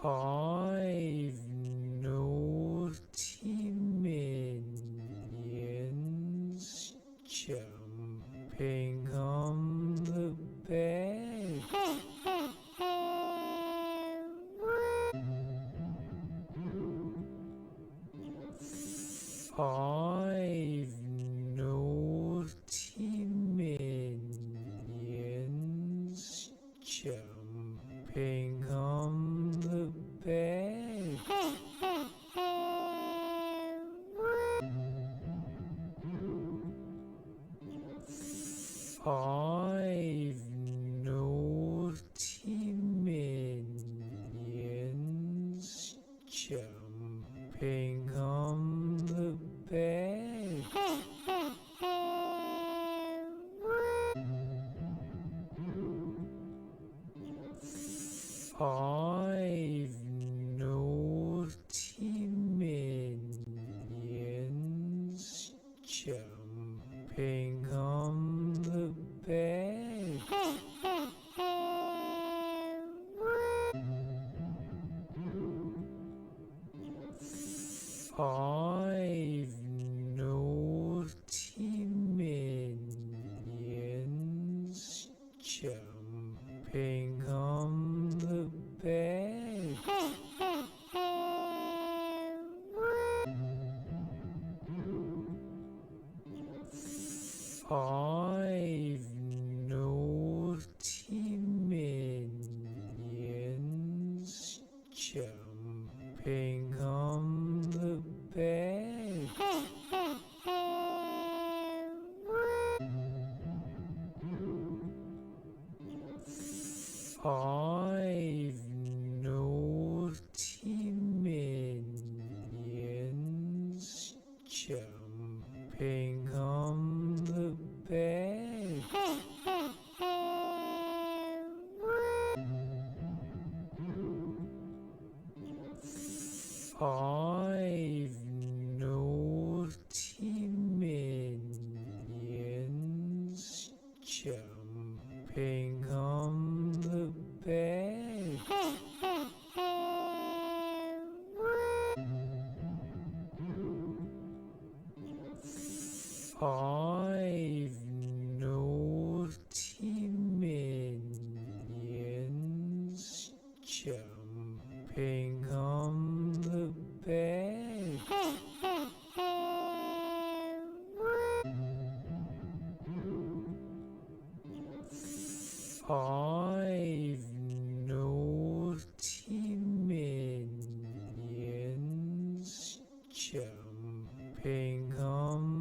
Five naughty minions jumping on the bed. Five naughty minions jumping on the bed. Five naughty minions jumping on the bed. Five naughty minions jumping on the bed. Five naughty minions jumping on the bed. Five naughty minions jumping on the bed. Five naughty minions jumping on the bed. Five naughty minions jumping on the bed. Five naughty minions jumping on the bed. Five naughty minions jumping on